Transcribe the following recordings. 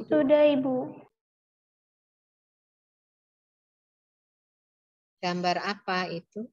Sudah, Ibu. Gambar apa itu?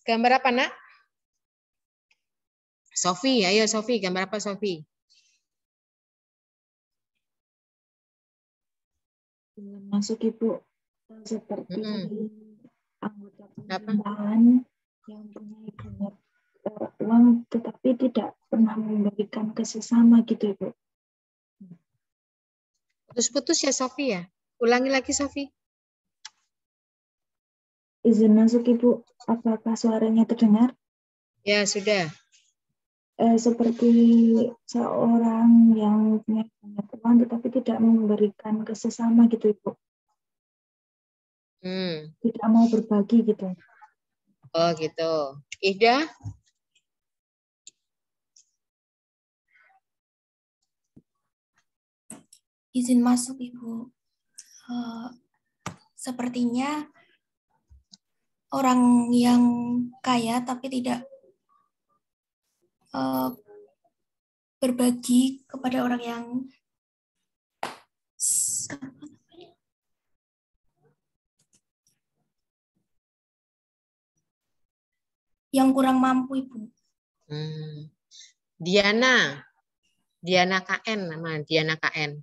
Gambar apa, Nak? Sofi, ayo Sofi, gambar apa Sofi? Masuk Ibu seperti anggota Apa? pemerintahan yang punya banyak uang tetapi tidak pernah memberikan ke sesama gitu Ibu. Putus-putus ya Sofi ya? Ulangi lagi Sofi. Izin masuk Ibu, apakah suaranya terdengar? Ya sudah. Seperti seorang yang punya banyak uang tetapi tidak memberikan ke sesama gitu Ibu. Tidak mau berbagi gitu. Oh gitu. Ida? Izin masuk Ibu. Sepertinya orang yang kaya tapi tidak berbagi kepada orang yang kurang mampu Ibu. Diana. Diana KN nama Diana KN.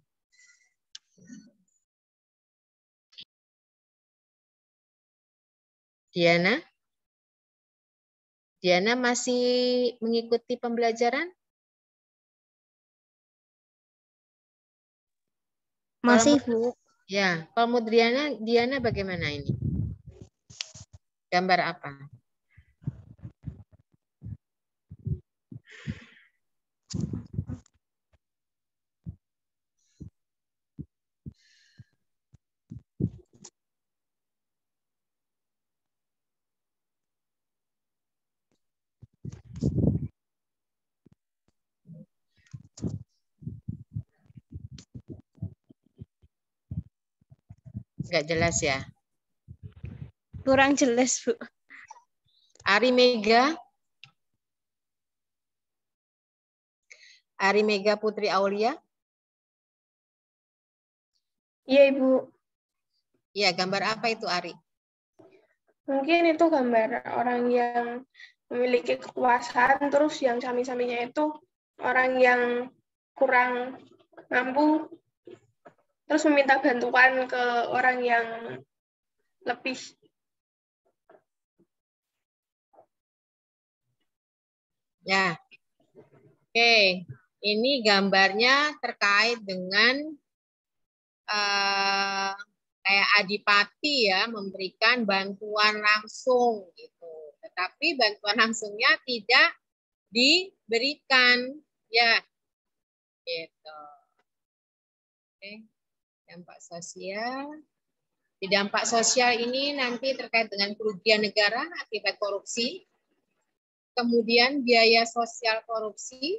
Diana? Diana masih mengikuti pembelajaran? Masih, Bu. Ya, kalau menurut Diana bagaimana ini? Gambar apa? Nggak jelas ya? Kurang jelas, Bu. Ari Mega? Ari Mega Putri Aulia? Iya, Ibu. Iya, gambar apa itu Ari? Mungkin itu gambar orang yang memiliki kekuasaan, terus yang sami-saminya itu orang yang kurang mampu, terus meminta bantuan ke orang yang lebih. Ya, oke. Ini gambarnya terkait dengan kayak adipati ya, memberikan bantuan langsung gitu. Tetapi bantuan langsungnya tidak diberikan, ya, gitu. Oke. Dampak sosial. Di dampak sosial ini nanti terkait dengan kerugian negara akibat korupsi, kemudian biaya sosial korupsi,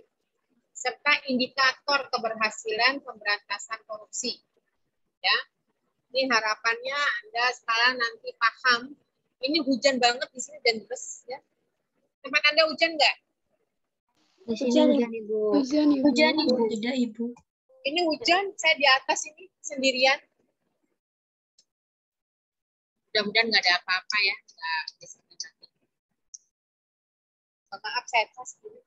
serta indikator keberhasilan pemberantasan korupsi. Ya, ini harapannya Anda sekarang nanti paham. Ini hujan banget di sini dan deras ya. Tempat Anda hujan nggak? Di sini hujan, Ibu. Hujan Ibu. Tidak Ibu. Ini hujan, saya di atas ini sendirian. Mudah-mudahan nggak ada apa-apa ya. Maaf, saya atas dulu.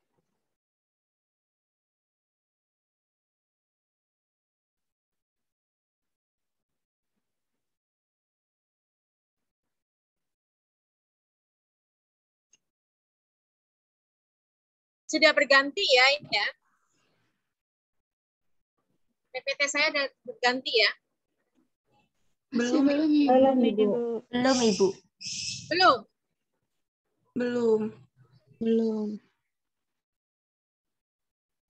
Sudah berganti ya ini ya. PPT saya sudah berganti ya. Belum Ibu. Belum, Ibu. Belum. Belum.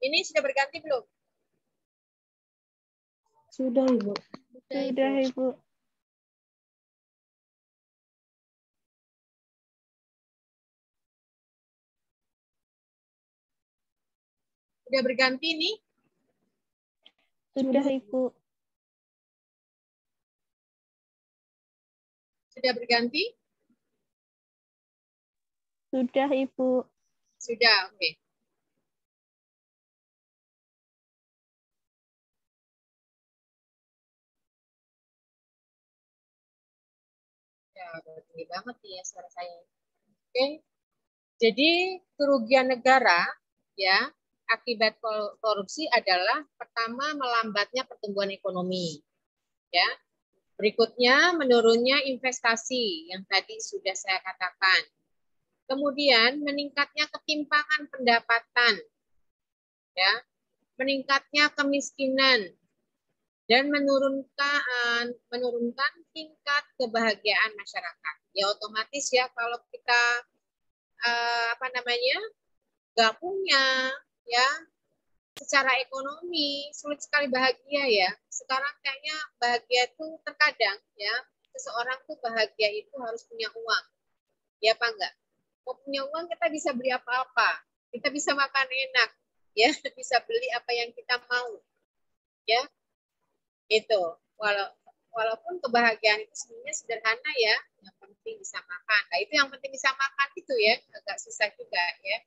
Ini sudah berganti belum? Sudah, Ibu. Sudah, Ibu. Sudah berganti nih? Sudah, Ibu. Sudah berganti? Sudah, Ibu. Sudah, oke. Ya, udah tinggi banget nih ya suara saya. Oke. Jadi kerugian negara ya akibat korupsi adalah pertama melambatnya pertumbuhan ekonomi. Ya. Berikutnya menurunnya investasi yang tadi sudah saya katakan. Kemudian meningkatnya ketimpangan pendapatan. Ya. Meningkatnya kemiskinan dan menurunkan tingkat kebahagiaan masyarakat. Ya otomatis ya kalau kita nggak punya ya secara ekonomi sulit sekali bahagia ya. Sekarang kayaknya bahagia itu terkadang ya seseorang tuh bahagia itu harus punya uang. Ya apa enggak? Mau punya uang kita bisa beli apa-apa. Kita bisa makan enak ya, bisa beli apa yang kita mau. Ya. Itu. Walaupun kebahagiaan itu sebenarnya sederhana ya, yang penting bisa makan. Nah, itu yang penting bisa makan itu ya, agak susah juga ya.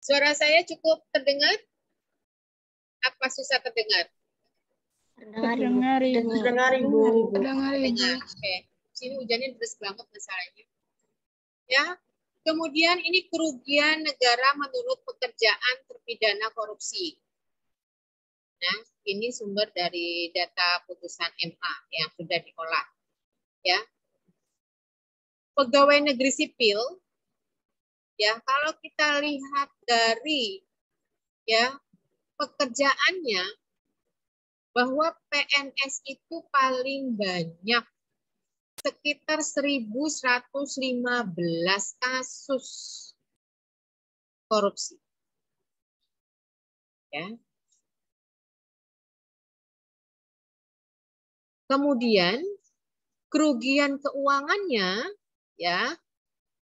Suara saya cukup terdengar? Apa susah terdengar? Terdengar, Ibu. Dengar, Ibu. Terdengar. Oke. Sini hujannya deras banget masalahnya. Ya. Kemudian ini kerugian negara menurut pekerjaan terpidana korupsi. Nah, ini sumber dari data putusan MA yang sudah diolah. Ya. Pegawai negeri sipil, ya kalau kita lihat dari ya pekerjaannya, bahwa PNS itu paling banyak, sekitar 1.115 kasus korupsi. Ya. Kemudian kerugian keuangannya ya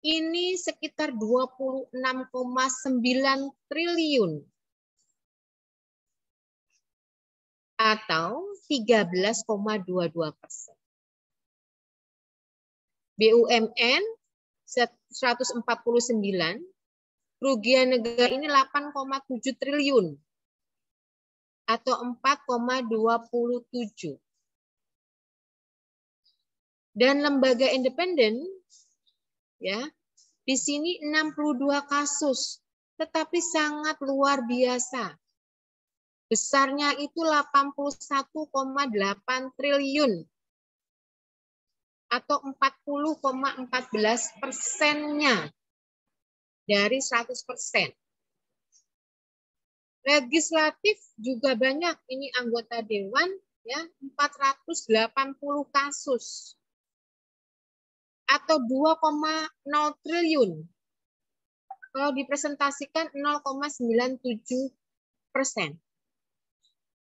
ini sekitar 26,9 triliun atau 13,22%. BUMN 149, kerugian negara ini 8,7 triliun atau 4,27. Dan lembaga independen ya di sini 62 kasus, tetapi sangat luar biasa. Besarnya itu 81,8 triliun atau 40,14%-nya dari 100%. Legislatif juga banyak, ini anggota dewan ya 480 kasus atau 2,0 triliun. Kalau dipresentasikan 0,97%.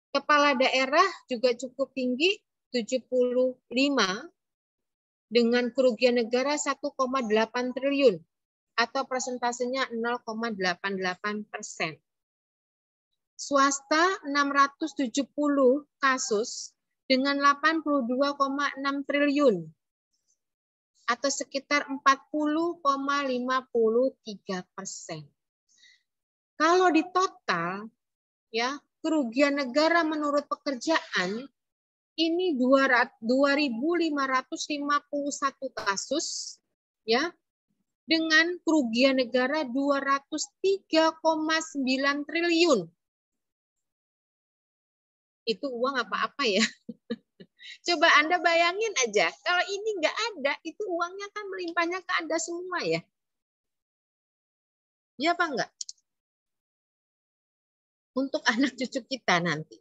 Kepala daerah juga cukup tinggi 75 dengan kerugian negara 1,8 triliun atau persentasenya 0,88%. Swasta 670 kasus dengan 82,6 triliun atau sekitar 40,53%. Kalau di total ya kerugian negara menurut pekerjaan ini 2.551 kasus ya dengan kerugian negara 203,9 triliun. Itu uang apa-apa ya. Coba Anda bayangin aja, kalau ini nggak ada, itu uangnya kan melimpahnya ke Anda semua ya. Ya apa enggak? Untuk anak cucu kita nanti.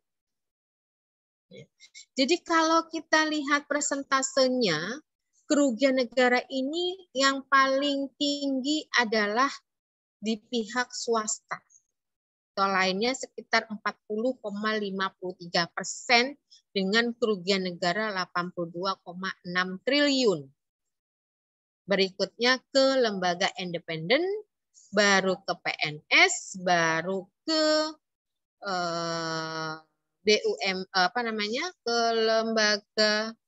Jadi kalau kita lihat persentasenya, kerugian negara ini yang paling tinggi adalah di pihak swasta. kreditor lainnya sekitar 40,53% dengan kerugian negara 82,6 triliun. Berikutnya ke lembaga independen, baru ke PNS, baru ke BUM ke lembaga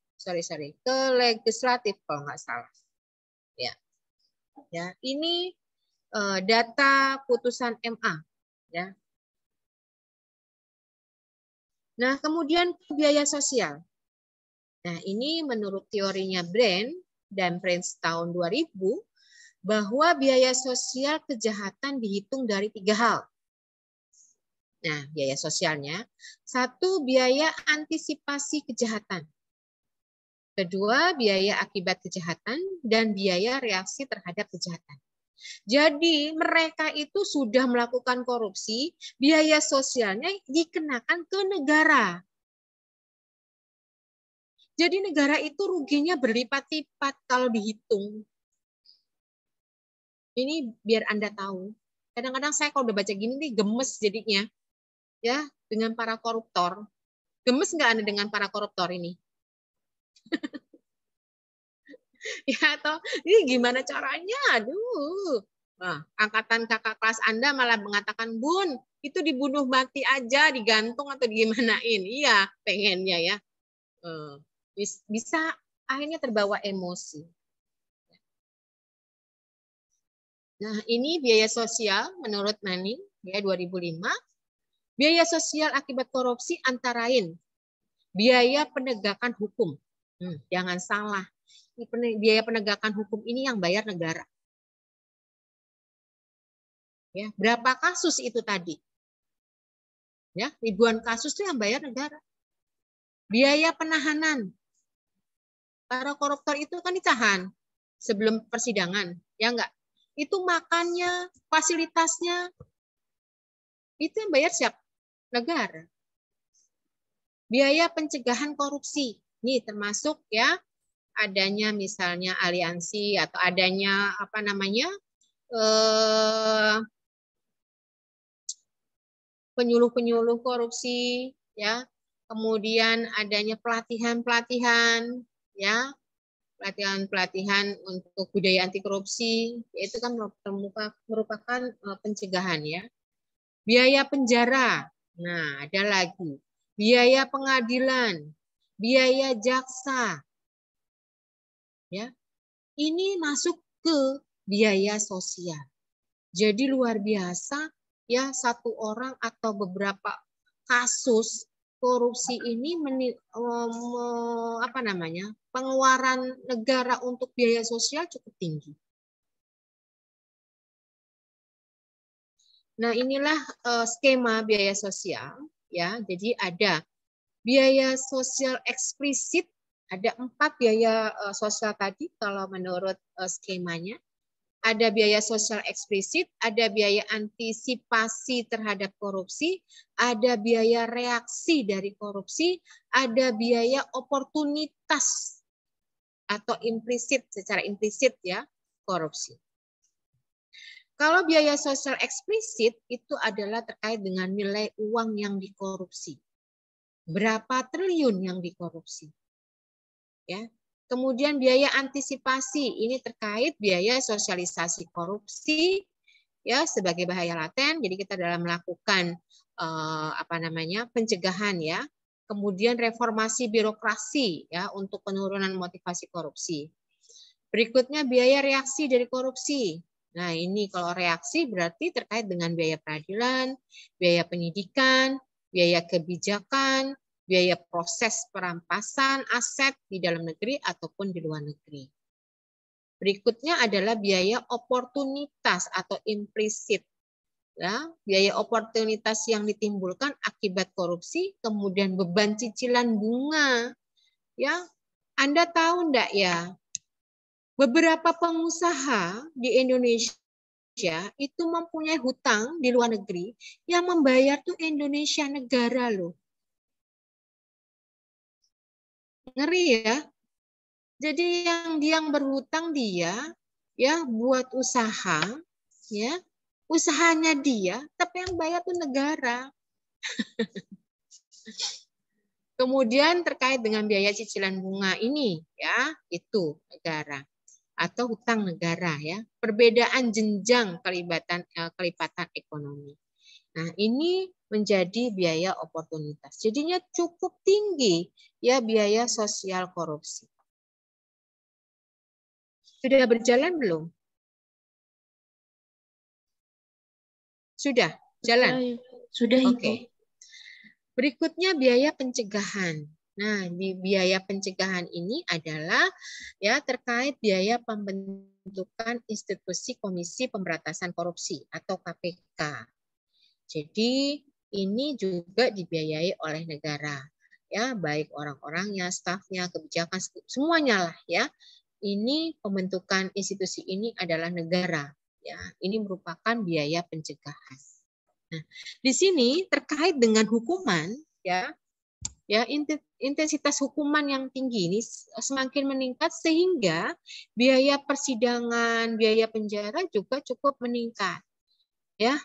ke legislatif kalau nggak salah. Ya, ini data putusan MA, ya. Nah, kemudian biaya sosial. Nah, ini menurut teorinya Brand dan Prince tahun 2000 bahwa biaya sosial kejahatan dihitung dari 3 hal. Nah, biaya sosialnya, 1, biaya antisipasi kejahatan. Kedua, biaya akibat kejahatan dan biaya reaksi terhadap kejahatan. Jadi mereka itu sudah melakukan korupsi, biaya sosialnya dikenakan ke negara. Jadi negara itu ruginya berlipat-lipat kalau dihitung. Ini biar Anda tahu. Kadang-kadang saya kalau udah baca gini nih gemes jadinya. Ya, dengan para koruptor. Gemes nggak Anda dengan para koruptor ini? Ya, atau ini gimana caranya? Aduh. Nah, angkatan kakak kelas Anda malah mengatakan, Bun, itu dibunuh mati aja, digantung atau digimanain. Iya, pengennya ya. Bisa akhirnya terbawa emosi. Nah, ini biaya sosial menurut Manning ya 2005. Biaya sosial akibat korupsi antara lain biaya penegakan hukum. Jangan salah. Biaya penegakan hukum ini yang bayar negara. Ya, berapa kasus itu tadi? Ya, ribuan kasus itu yang bayar negara. Biaya penahanan. Para koruptor itu kan ditahan sebelum persidangan, ya enggak? Itu makannya, fasilitasnya, itu yang bayar siapa? Negara. Biaya pencegahan korupsi, ini termasuk ya adanya misalnya aliansi atau adanya penyuluh-penyuluh korupsi, ya. Kemudian adanya pelatihan-pelatihan, ya. Pelatihan-pelatihan untuk budaya anti korupsi, itu kan merupakan pencegahan ya. Biaya penjara. Nah, ada lagi. Biaya pengadilan, biaya jaksa. Ya. Ini masuk ke biaya sosial. Jadi luar biasa ya, satu orang atau beberapa kasus korupsi ini pengeluaran negara untuk biaya sosial cukup tinggi. Nah, inilah skema biaya sosial ya. Jadi ada biaya sosial eksplisit, ada 4 biaya sosial tadi kalau menurut skemanya. Ada biaya sosial eksplisit, ada biaya antisipasi terhadap korupsi, ada biaya reaksi dari korupsi, ada biaya oportunitas atau implisit, secara implisit ya, korupsi. Kalau biaya sosial eksplisit itu adalah terkait dengan nilai uang yang dikorupsi. Berapa triliun yang dikorupsi. Ya. Kemudian biaya antisipasi, ini terkait biaya sosialisasi korupsi ya sebagai bahaya laten. Jadi kita dalam melakukan pencegahan ya. Kemudian reformasi birokrasi ya untuk penurunan motivasi korupsi. Berikutnya biaya reaksi dari korupsi. Nah, ini kalau reaksi berarti terkait dengan biaya peradilan, biaya penyidikan, biaya kebijakan, biaya proses perampasan aset di dalam negeri ataupun di luar negeri. Berikutnya adalah biaya oportunitas atau implisit. Ya, biaya oportunitas yang ditimbulkan akibat korupsi, kemudian beban cicilan bunga. Ya, Anda tahu enggak ya? Beberapa pengusaha di Indonesia itu mempunyai hutang di luar negeri yang membayar tuh Indonesia negara loh. Ngeri ya. Jadi yang berhutang dia ya buat usaha ya Usahanya dia, tapi yang bayar tuh negara. Kemudian terkait dengan biaya cicilan bunga ini, ya, itu negara atau hutang negara, ya. Perbedaan jenjang kelipatan ekonomi. Nah, ini menjadi biaya oportunitas. Jadinya cukup tinggi, ya, biaya sosial korupsi. Sudah berjalan belum? Sudah jalan? Sudah, Ibu. Oke. Berikutnya biaya pencegahan. Nah, di biaya pencegahan ini adalah ya terkait biaya pembentukan institusi Komisi Pemberantasan Korupsi atau KPK. Jadi ini juga dibiayai oleh negara. Ya, baik orang-orangnya, stafnya, kebijakan, semuanya lah ya. Ini pembentukan institusi ini adalah negara. Ya, ini merupakan biaya pencegahan. Nah, di sini terkait dengan hukuman, ya intensitas hukuman yang tinggi ini semakin meningkat sehingga biaya persidangan, biaya penjara juga cukup meningkat. Ya,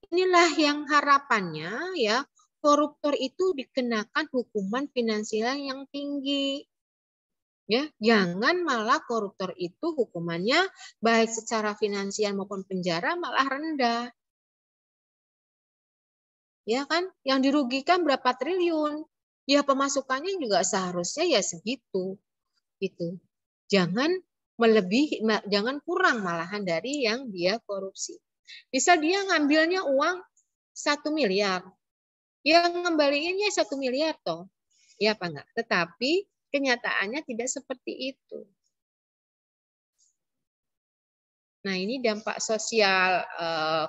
inilah yang harapannya ya koruptor itu dikenakan hukuman finansial yang tinggi. Ya, jangan malah koruptor itu hukumannya baik secara finansial maupun penjara malah rendah. Ya kan? Yang dirugikan berapa triliun? Ya pemasukannya juga seharusnya ya segitu. Gitu. Jangan melebihi, jangan kurang malahan dari yang dia korupsi. Bisa dia ngambilnya uang 1 miliar. Yang ngembaliinnya 1 miliar toh. Ya apa enggak? Tetapi kenyataannya tidak seperti itu. Nah, ini dampak sosial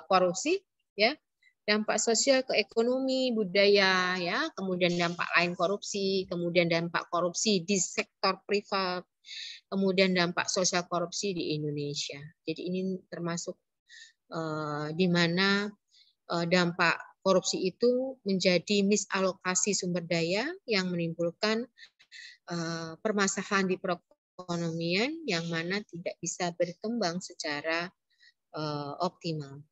korupsi, ya, dampak sosial ke ekonomi, budaya, ya, kemudian dampak lain korupsi, kemudian dampak korupsi di sektor privat, kemudian dampak sosial korupsi di Indonesia. Jadi ini termasuk di mana dampak korupsi itu menjadi misalokasi sumber daya yang menimbulkan permasalahan di perekonomian yang mana tidak bisa berkembang secara optimal.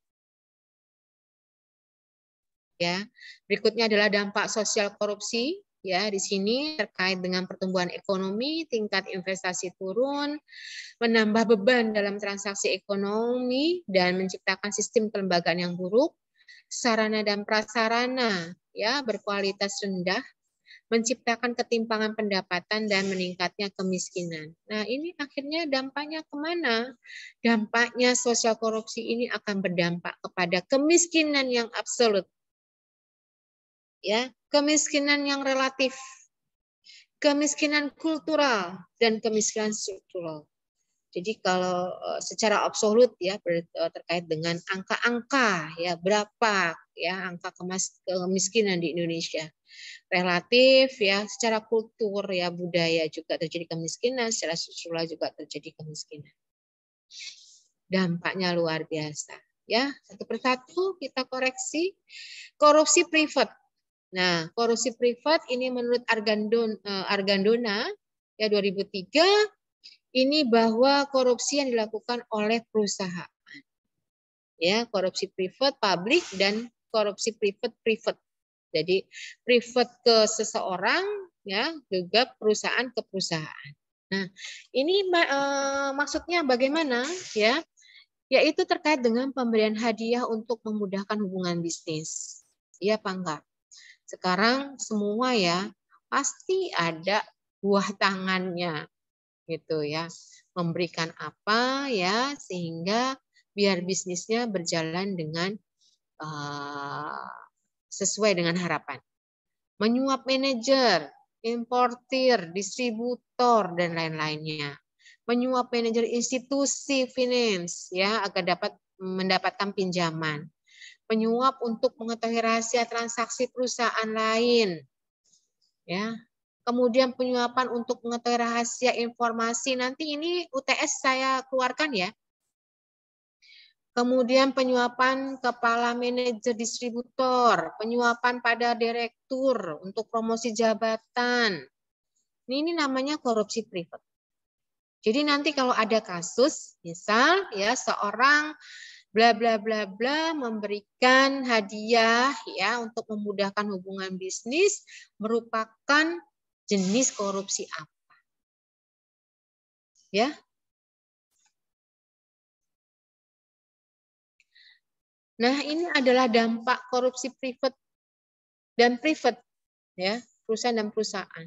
Ya, berikutnya adalah dampak sosial korupsi. Ya, di sini terkait dengan pertumbuhan ekonomi, tingkat investasi turun, menambah beban dalam transaksi ekonomi dan menciptakan sistem kelembagaan yang buruk, sarana dan prasarana ya berkualitas rendah, menciptakan ketimpangan pendapatan dan meningkatnya kemiskinan. Nah, ini akhirnya dampaknya kemana? Dampaknya sosial korupsi ini akan berdampak kepada kemiskinan yang absolut. Ya, kemiskinan yang relatif, kemiskinan kultural, dan kemiskinan struktural. Jadi kalau secara absolut ya terkait dengan angka-angka ya berapa ya angka kemiskinan di Indonesia. Relatif ya secara kultur ya budaya juga terjadi kemiskinan, secara struktural juga terjadi kemiskinan. Dampaknya luar biasa ya. Satu persatu kita koreksi. Korupsi privat. Nah, korupsi privat ini menurut Argandona ya 2003 ini bahwa korupsi yang dilakukan oleh perusahaan. Ya, korupsi privat publik dan korupsi privat. Jadi privat ke seseorang ya, juga perusahaan ke perusahaan. Nah, ini maksudnya bagaimana ya? Yaitu terkait dengan pemberian hadiah untuk memudahkan hubungan bisnis. Iya apa enggak? Sekarang semua ya pasti ada buah tangannya. Gitu ya, memberikan apa ya sehingga biar bisnisnya berjalan dengan sesuai dengan harapan. Menyuap manajer, importir, distributor dan lain-lainnya. Menyuap manajer institusi finance ya agar dapat mendapatkan pinjaman. Menyuap untuk mengetahui rahasia transaksi perusahaan lain. Ya. Kemudian penyuapan untuk mengetahui rahasia informasi. Nanti ini UTS saya keluarkan ya. Kemudian penyuapan kepala manajer distributor. Penyuapan pada direktur untuk promosi jabatan. Ini namanya korupsi privat. Jadi nanti kalau ada kasus, misal ya seorang bla bla bla bla memberikan hadiah ya untuk memudahkan hubungan bisnis merupakan jenis korupsi apa? Ya. Nah, ini adalah dampak korupsi private dan private ya, perusahaan dan perusahaan.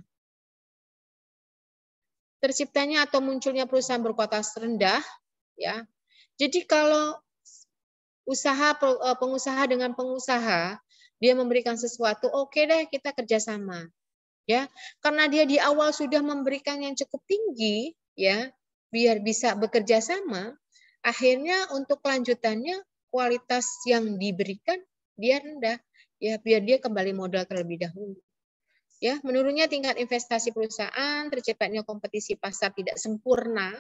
Terciptanya atau munculnya perusahaan berkualitas rendah ya. Jadi kalau pengusaha dengan pengusaha dia memberikan sesuatu, oke deh kita kerjasama ya, karena dia di awal sudah memberikan yang cukup tinggi ya, biar bisa bekerja sama, akhirnya untuk kelanjutannya kualitas yang diberikan dia rendah ya, biar dia kembali modal terlebih dahulu. Ya, menurunnya tingkat investasi perusahaan, terciptanya kompetisi pasar tidak sempurna,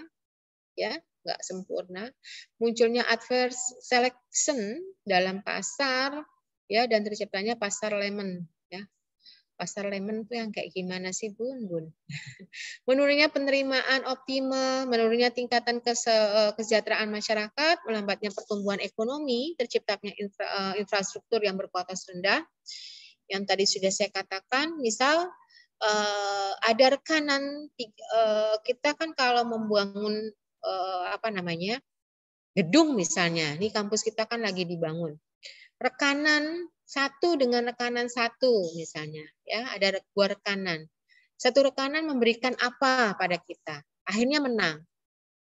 ya, nggak sempurna, munculnya adverse selection dalam pasar, ya, dan terciptanya pasar lemon, ya. Pasar lemon itu yang kayak gimana sih, Bun? Menurunnya penerimaan optimum, menurunnya tingkatan kesejahteraan masyarakat, melambatnya pertumbuhan ekonomi, terciptanya infrastruktur yang berkualitas rendah. Yang tadi sudah saya katakan, misal ada rekanan, kita kan kalau membangun gedung misalnya, ini kampus kita kan lagi dibangun. Rekanan satu dengan rekanan satu misalnya, ya ada 2 rekanan. Satu rekanan memberikan apa pada kita, akhirnya menang.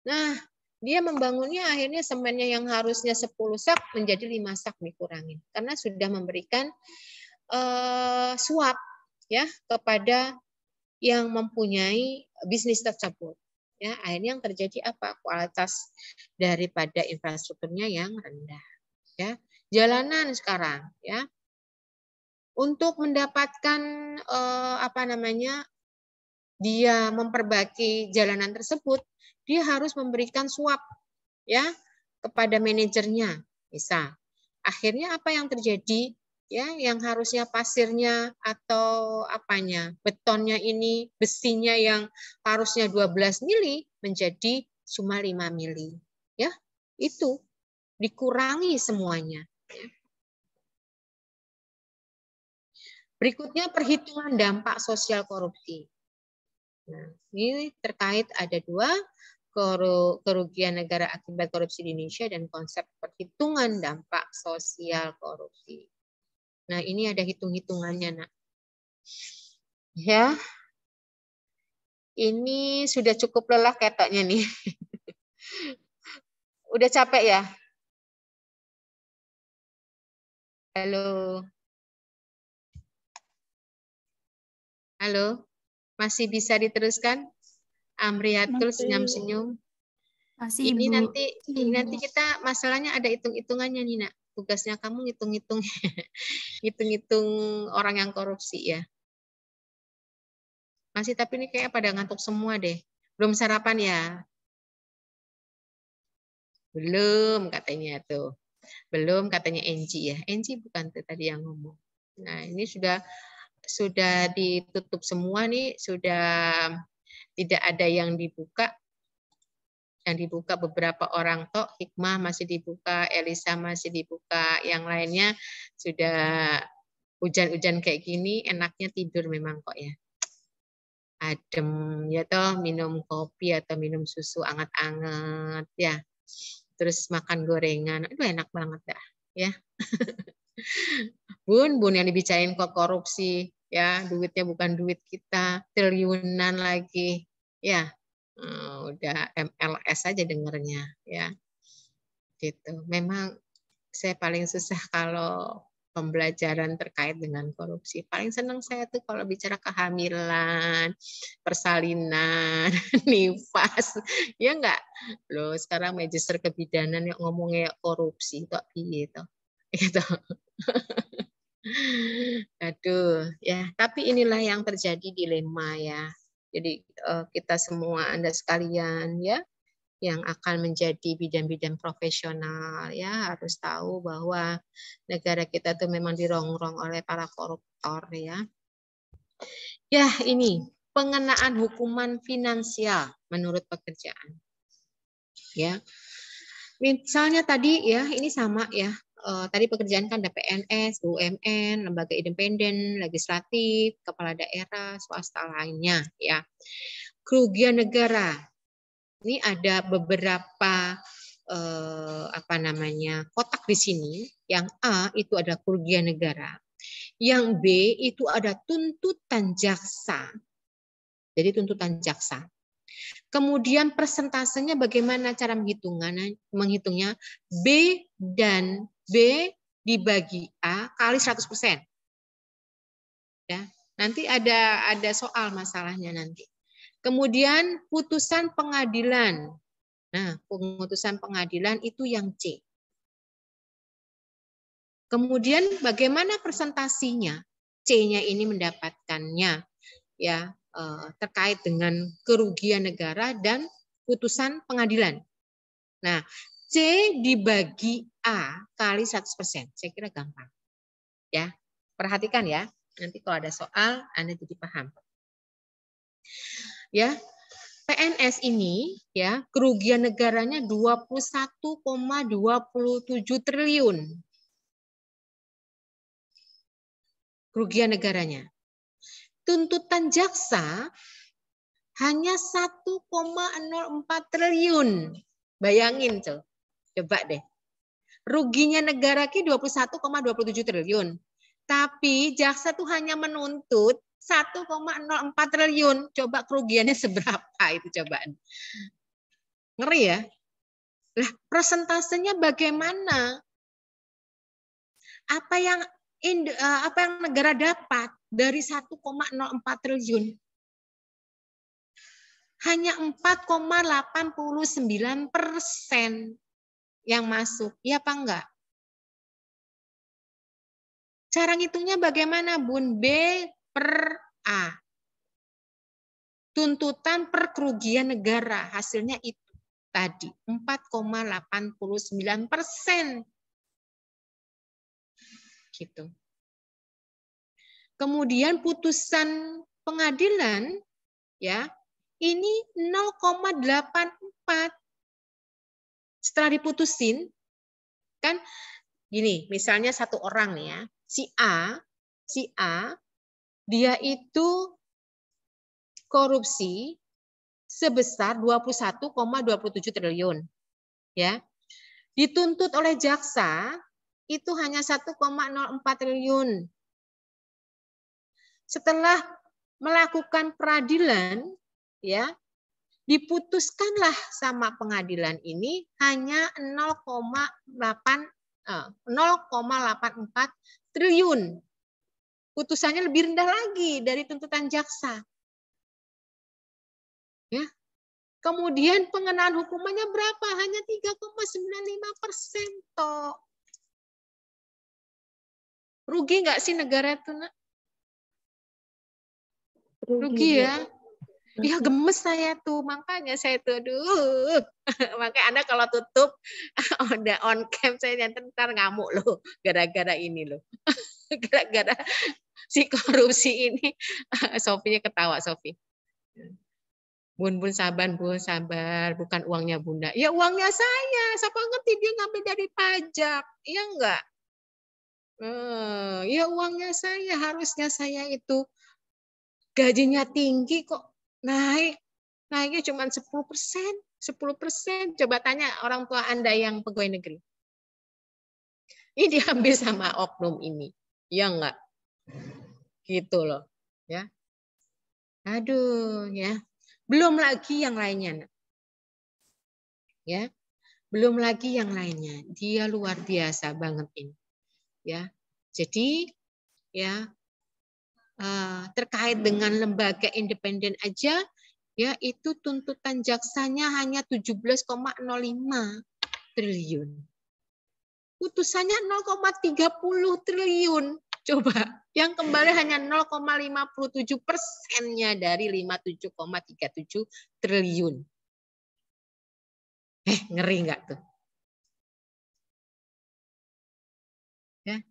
Nah, dia membangunnya akhirnya semennya yang harusnya 10 sak menjadi 5 sak dikurangin, karena sudah memberikan suap ya kepada yang mempunyai bisnis tersebut. Ya, akhirnya yang terjadi apa? Kualitas daripada infrastrukturnya yang rendah. Ya, jalanan sekarang ya. Untuk mendapatkan dia memperbaiki jalanan tersebut, dia harus memberikan suap ya kepada manajernya. Misal, akhirnya apa yang terjadi? Ya, yang harusnya pasirnya atau betonnya ini, besinya yang harusnya 12 mili menjadi cuma 5 mili. Ya, itu dikurangi semuanya. Ya. Berikutnya perhitungan dampak sosial korupsi. Nah, ini terkait ada 2, kerugian negara akibat korupsi di Indonesia dan konsep perhitungan dampak sosial korupsi. Nah, ini ada hitung-hitungannya, Nak. Ya. Ini sudah cukup lelah ketoknya nih. Udah capek ya? Halo. Halo. Masih bisa diteruskan? Amriatul senyum-senyum. Masih, Ini Ibu. nanti kita masalahnya ada hitung-hitungannya nih, Nak. Tugasnya kamu hitung-hitung hitung-hitung orang yang korupsi ya. Masih, tapi ini kayak pada ngantuk semua deh. Belum sarapan ya? Belum katanya tuh. Belum katanya Enji ya. Enji bukan tuh tadi yang ngomong. Nah, ini sudah ditutup semua nih, sudah tidak ada yang dibuka. Yang dibuka beberapa orang tok, Hikmah masih dibuka, Elisa masih dibuka, yang lainnya sudah hujan-hujan kayak gini enaknya tidur memang kok ya. Adem ya toh, minum kopi atau minum susu anget-anget ya. Terus makan gorengan. Aduh enak banget dah ya. Bun yang dibicarain kok korupsi ya, duitnya bukan duit kita, triliunan lagi ya. Udah MLS aja dengernya ya. Gitu. Memang saya paling susah kalau pembelajaran terkait dengan korupsi. Paling senang saya tuh kalau bicara kehamilan, persalinan, nifas. Ya enggak? Loh, sekarang magister kebidanan yang ngomongnya korupsi kok gitu. Gitu. Aduh, ya, tapi inilah yang terjadi dilema ya. Jadi kita semua Anda sekalian ya yang akan menjadi bidan-bidan profesional ya harus tahu bahwa negara kita tuh memang dirongrong oleh para koruptor ya. Ya, ini pengenaan hukuman finansial menurut pekerjaan. Ya. Misalnya tadi ya, ini sama ya. Tadi pekerjaan kan ada PNS, BUMN, lembaga independen, legislatif, kepala daerah, swasta lainnya ya. Kerugian negara. Ini ada beberapa kotak di sini. Yang A itu ada kerugian negara. Yang B itu ada tuntutan jaksa. Jadi tuntutan jaksa. Kemudian persentasenya bagaimana cara menghitungnya? B dan B dibagi A kali 100%. Ya, nanti ada soal masalahnya nanti. Kemudian putusan pengadilan. Nah, putusan pengadilan itu yang C. Kemudian bagaimana presentasinya? C-nya ini mendapatkannya ya terkait dengan kerugian negara dan putusan pengadilan. Nah, C dibagi A kali 100%. Saya kira gampang. Ya, perhatikan ya. Nanti kalau ada soal Anda jadi paham. Ya, PNS ini ya kerugian negaranya 21,27 triliun. Kerugian negaranya. Tuntutan jaksa hanya 1,04 triliun. Bayangin, coba deh. Ruginya negara ki 21,27 triliun. Tapi jaksa tuh hanya menuntut 1,04 triliun. Coba kerugiannya seberapa itu cobaan. Ngeri ya? Lah, presentasenya bagaimana? Apa yang negara dapat dari 1,04 triliun? Hanya 4,89% yang masuk. Ya apa enggak? Cara ngitungnya bagaimana, Bun? B per A. Tuntutan per kerugian negara. Hasilnya itu tadi. 4,89%. Gitu. Kemudian putusan pengadilan ya ini 0,84. Setelah diputusin kan gini, misalnya satu orang nih ya, si A dia itu korupsi sebesar 21,27 triliun ya. Dituntut oleh jaksa itu hanya 1,04 triliun. Setelah melakukan peradilan, ya, diputuskanlah sama pengadilan ini hanya 0,84 triliun. Putusannya lebih rendah lagi dari tuntutan jaksa. Ya. Kemudian pengenaan hukumannya berapa? Hanya 3,95% toh. Rugi nggak sih negara itu, Nak? Rugi ya. Ya gemes saya tuh, makanya saya tuh, aduh. Makanya Anda kalau tutup, udah on cam saya ntar ngamuk loh, gara-gara ini loh. Gara-gara si korupsi ini, Sofinya ketawa, Sofi. Bun sabar, Bun sabar, bukan uangnya Bunda. Ya uangnya saya, siapa ngerti dia ngambil dari pajak, iya enggak? Ya uangnya saya, harusnya saya itu gajinya tinggi kok naiknya cuma 10%. Coba tanya orang tua Anda yang pegawai negeri. Ini diambil sama oknum ini, ya enggak? Gitu loh, ya. Aduh, ya. Belum lagi yang lainnya, ya. Belum lagi yang lainnya. Dia luar biasa banget ini, ya. Jadi, ya. Terkait dengan lembaga independen aja, ya itu tuntutan jaksanya hanya 17,05 triliun. Putusannya 0,30 triliun. Coba, yang kembali hanya 0,57%-nya dari 57,37 triliun. Ngeri nggak tuh? Ya.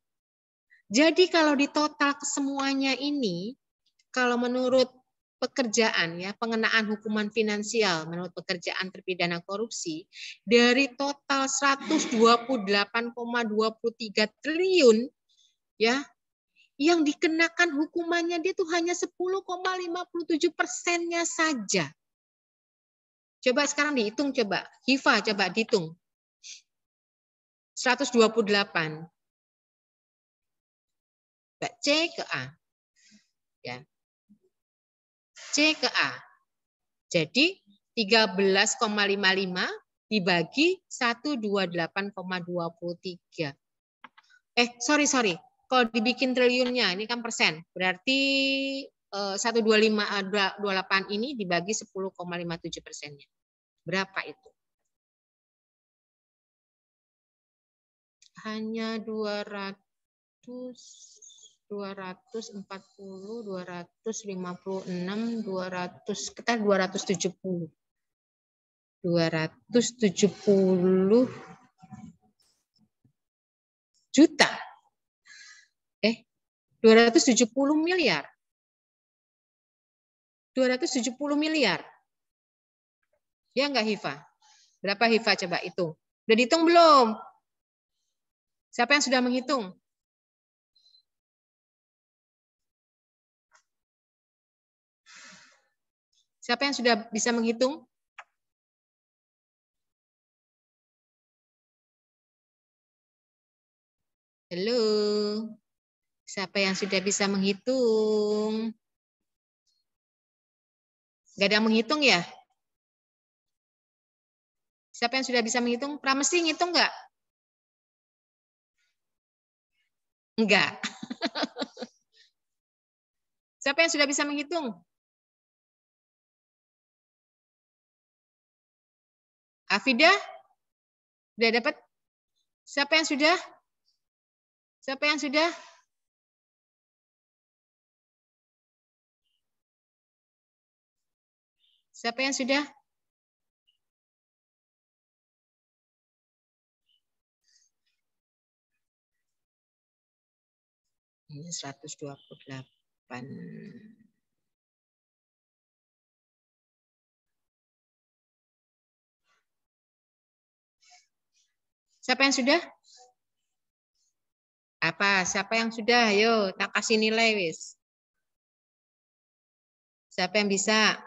Jadi kalau di total kesemuanya ini, kalau menurut pekerjaan ya, pengenaan hukuman finansial menurut pekerjaan terpidana korupsi dari total 128,23 triliun ya, yang dikenakan hukumannya dia tuh hanya 10,57%-nya saja. Coba sekarang dihitung, coba Hifa coba dihitung. 128. C ke A. Ya. C ke A. Jadi 13,55 dibagi 128,23. Sorry. Kalau dibikin triliunnya, ini kan persen. Berarti 125,28 ini dibagi 10,57%-nya. Berapa itu? Hanya 240, 256, 200, kita 270. 270 juta. 270 miliar. 270 miliar. Ya enggak Hifa? Berapa Hifa coba hitung? Udah dihitung belum? Siapa yang sudah menghitung? Siapa yang sudah bisa menghitung? Halo. Siapa yang sudah bisa menghitung? Gak ada yang menghitung ya? Siapa yang sudah bisa menghitung? Pramesti ngitung nggak? Enggak. Siapa yang sudah bisa menghitung? Afida? Sudah dapat? Siapa yang sudah? Siapa yang sudah? Siapa yang sudah? Ini 128. Siapa yang sudah? Apa? Siapa yang sudah? Ayo, tak kasih nilai wis. Siapa yang bisa?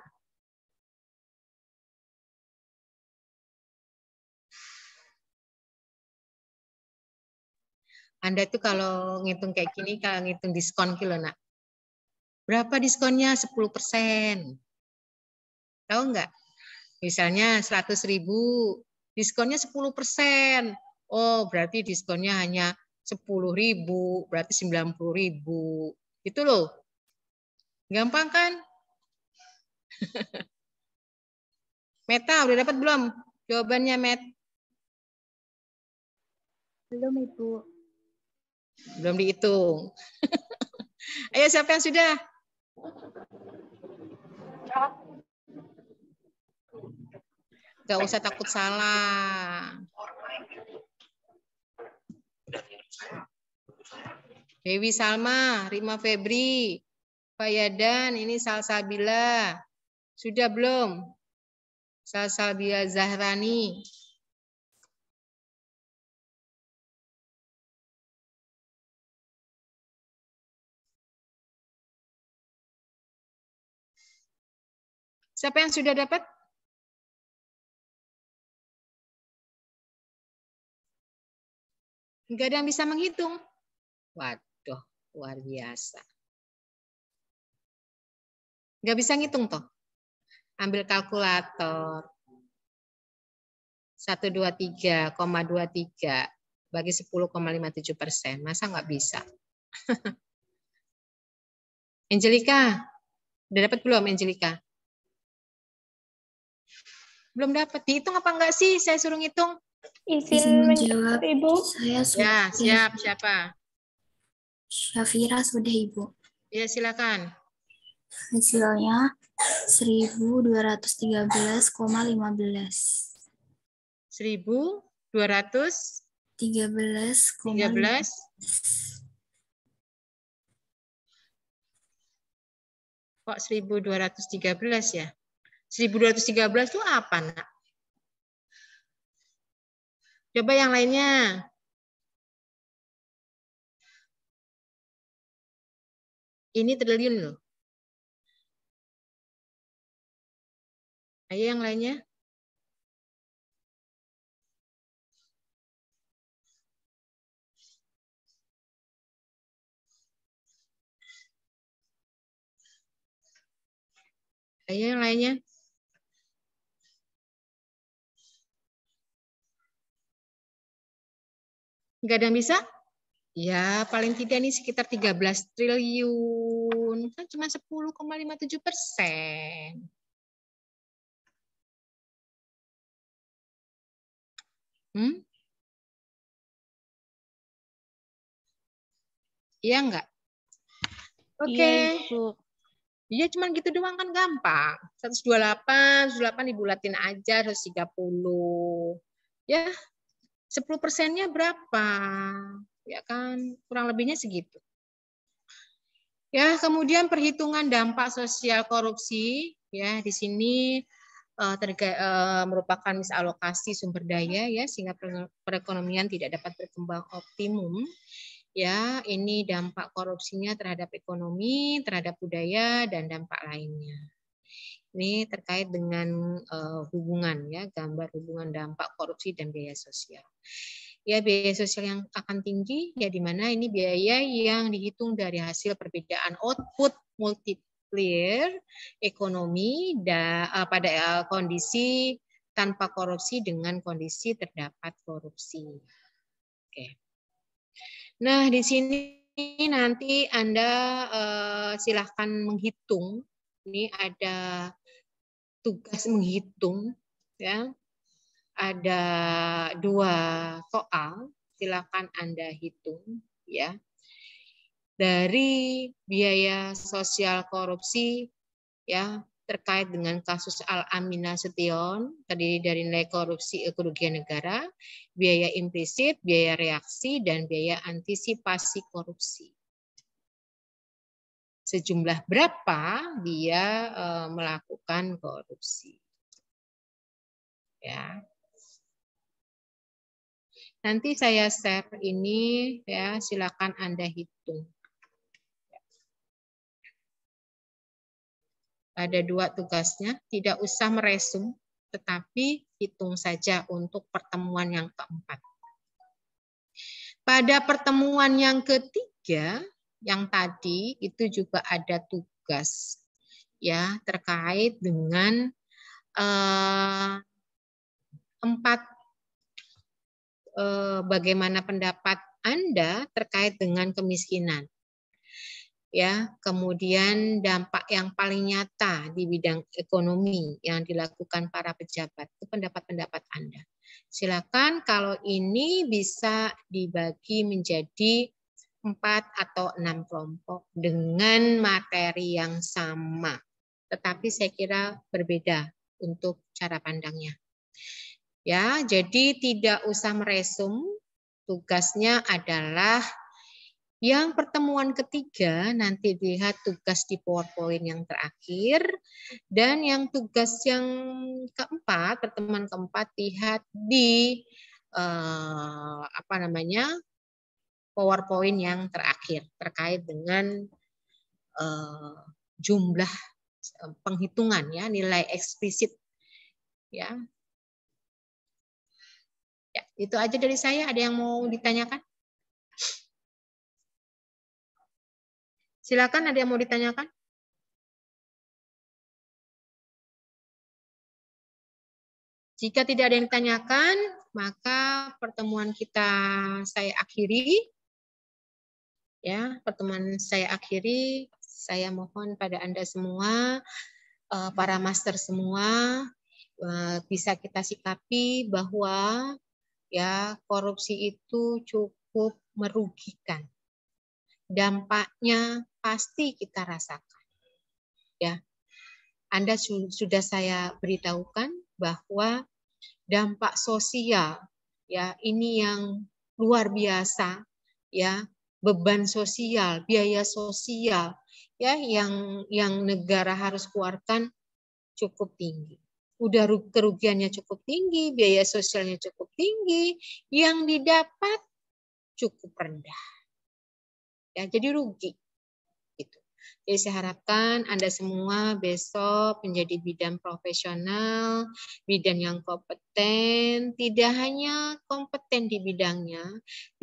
Anda tuh kalau ngitung kayak gini, kalau ngitung diskon kilo nak. Berapa diskonnya? 10%. Tahu nggak? Misalnya 100.000, diskonnya 10%. Oh, berarti diskonnya hanya 10.000, berarti 90.000. Itu loh. Gampang kan? Meta, udah dapat belum jawabannya, Met? Belum, Ibu. Belum dihitung. Ayo, siapa yang sudah? Gak usah takut salah. Dewi Salma, Rima Febri, Fayadan, ini Salsabila. Sudah belum? Salsabila Zahrani. Siapa yang sudah dapat? Enggak ada yang bisa menghitung. Waduh, luar biasa. Enggak bisa ngitung toh. Ambil kalkulator. 123,23 bagi 10,57%. Masa nggak bisa? Angelika, udah dapat belum Angelika? Belum dapat. Dihitung apa enggak sih? Saya suruh ngitung. Izin menjawab, Ibu. Saya sudah. Ya, siap. Siapa? Syafira sudah, Ibu. Ya, silakan. Hasilnya 1.213,15. 1.213,15. Kok 1213 ya? 1213 itu apa, Nak? Coba yang lainnya. Ini triliun loh. Ayo yang lainnya. Ayo yang lainnya. Enggak ada yang bisa? Ya, paling tidak ini sekitar 13 triliun. Kan cuma 10,57%. Iya enggak? Oke. Iya, cuma gitu doang kan gampang. 128 dibulatin aja, 130. Ya, 10%-nya berapa? Ya kan, kurang lebihnya segitu. Ya, kemudian perhitungan dampak sosial korupsi. Ya, di sini merupakan misalokasi sumber daya ya sehingga perekonomian tidak dapat berkembang optimum. Ya, ini dampak korupsinya terhadap ekonomi, terhadap budaya dan dampak lainnya. Ini terkait dengan hubungan ya, gambar hubungan dampak korupsi dan biaya sosial. Ya, biaya sosial yang akan tinggi ya di mana ini biaya yang dihitung dari hasil perbedaan output multiplier ekonomi pada kondisi tanpa korupsi dengan kondisi terdapat korupsi. Oke. Nah, di sini nanti Anda silahkan menghitung. Ini ada tugas menghitung, ya. Ada 2 soal, silakan Anda hitung, ya. Dari biaya sosial korupsi, ya, terkait dengan kasus Al-Amin Nasution, terdiri dari nilai korupsi kerugian negara, biaya implisit, biaya reaksi, dan biaya antisipasi korupsi. Sejumlah berapa dia melakukan korupsi. Ya. Nanti saya share ini, ya, silakan Anda hitung. Ada 2 tugasnya, tidak usah meresum, tetapi hitung saja untuk pertemuan yang keempat. Pada pertemuan yang ketiga, yang tadi itu juga ada tugas ya terkait dengan 4 bagaimana pendapat Anda terkait dengan kemiskinan. Ya, kemudian dampak yang paling nyata di bidang ekonomi yang dilakukan para pejabat, itu pendapat-pendapat Anda. Silakan kalau ini bisa dibagi menjadi 4 atau 6 kelompok dengan materi yang sama. Tetapi saya kira berbeda untuk cara pandangnya. Ya, jadi tidak usah meresum, tugasnya adalah yang pertemuan ketiga nanti lihat tugas di PowerPoint yang terakhir, dan yang tugas yang keempat, pertemuan keempat lihat di PowerPoint yang terakhir terkait dengan jumlah penghitungan ya, nilai eksplisit ya. Ya, itu aja dari saya. Ada yang mau ditanyakan? Silakan, ada yang mau ditanyakan? Jika tidak ada yang ditanyakan, maka pertemuan kita saya akhiri. Ya, pertemuan saya akhiri. Saya mohon pada Anda semua, para master semua, bisa kita sikapi bahwa ya korupsi itu cukup merugikan. Dampaknya pasti kita rasakan. Ya, Anda sudah saya beritahukan bahwa dampak sosial ya ini yang luar biasa ya beban sosial, biaya sosial ya yang negara harus keluarkan cukup tinggi. Udah kerugiannya cukup tinggi, biaya sosialnya cukup tinggi, yang didapat cukup rendah. Ya, jadi rugi. Gitu. Jadi saya harapkan Anda semua besok menjadi bidan profesional, bidan yang kompeten, tidak hanya kompeten di bidangnya,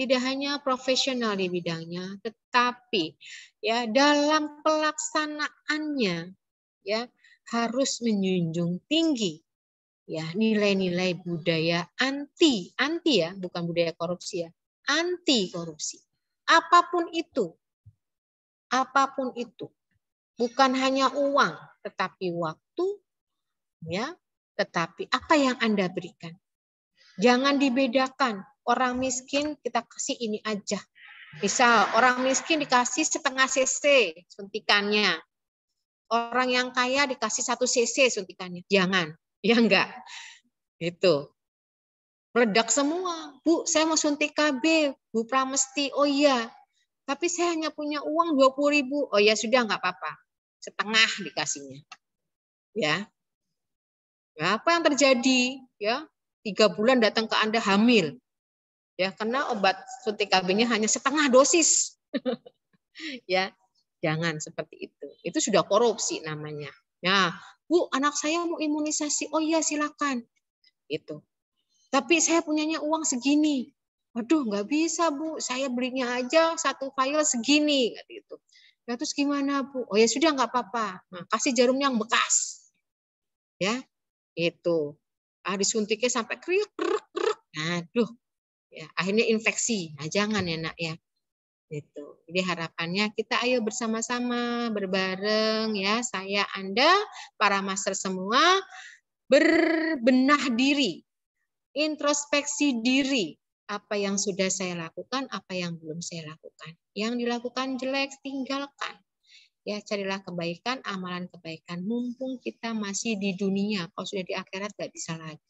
tidak hanya profesional di bidangnya, tetapi ya dalam pelaksanaannya ya harus menjunjung tinggi ya nilai-nilai budaya anti ya, bukan budaya korupsi ya, anti korupsi. Apapun itu, bukan hanya uang, tetapi waktu, ya, tetapi apa yang Anda berikan. Jangan dibedakan. Orang miskin kita kasih ini aja. Misal orang miskin dikasih setengah cc suntikannya. Orang yang kaya dikasih 1 cc suntikannya. Jangan. Ya enggak. Gitu. Meledak semua. Bu, saya mau suntik KB. Bu Pramesti. Oh iya. Tapi saya hanya punya uang 20.000. Oh ya sudah enggak apa-apa. Setengah dikasihnya. Ya. Ya, apa yang terjadi? Ya, 3 bulan datang ke Anda hamil. Ya, karena obat suntik KB-nya hanya setengah dosis. Ya. Jangan seperti itu. Itu sudah korupsi namanya. Nah, Bu, anak saya mau imunisasi. Oh iya, silakan. Itu. Tapi saya punyanya uang segini. Waduh, nggak bisa, Bu. Saya belinya aja 1 file segini. Gitu. Ya, terus gimana, Bu? Oh ya sudah, nggak apa-apa. Nah, kasih jarumnya yang bekas. Ya, itu. Disuntiknya sampai kriuk. Aduh. Ya, akhirnya infeksi. Nah, jangan ya, Nak ya. Gitu. Jadi harapannya kita ayo bersama-sama berbareng ya, saya, Anda, para master semua berbenah diri, introspeksi diri, apa yang sudah saya lakukan, apa yang belum saya lakukan. Yang dilakukan jelek tinggalkan. Ya, carilah kebaikan, amalan kebaikan. Mumpung kita masih di dunia, kalau sudah di akhirat nggak bisa lagi.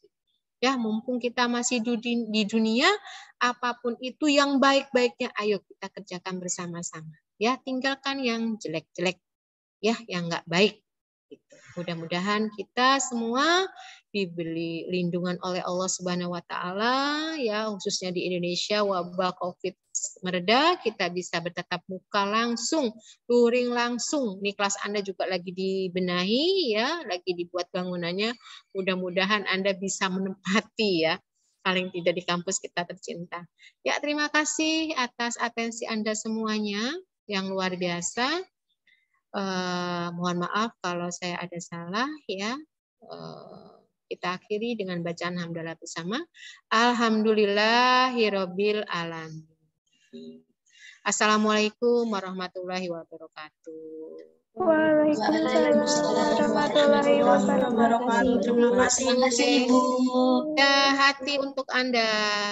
Ya, mumpung kita masih di dunia, apapun itu yang baik-baiknya, ayo kita kerjakan bersama-sama. Ya, tinggalkan yang jelek-jelek, ya, yang nggak baik. Gitu. Mudah-mudahan kita semua diberi lindungan oleh Allah Subhanahu Wa Taala, ya, khususnya di Indonesia wabah COVID mereda, kita bisa bertatap muka langsung, luring langsung. Ini kelas Anda juga lagi dibenahi, ya, lagi dibuat bangunannya. Mudah-mudahan Anda bisa menempati, ya, paling tidak di kampus kita tercinta. Ya, terima kasih atas atensi Anda semuanya yang luar biasa. Mohon maaf kalau saya ada salah, ya. Kita akhiri dengan bacaan hamdalah bersama. Alhamdulillahirabbil alamin. Assalamualaikum warahmatullahi wabarakatuh. Waalaikumsalam warahmatullahi wabarakatuh. Terima kasih, Ibu. Ya, hati untuk Anda.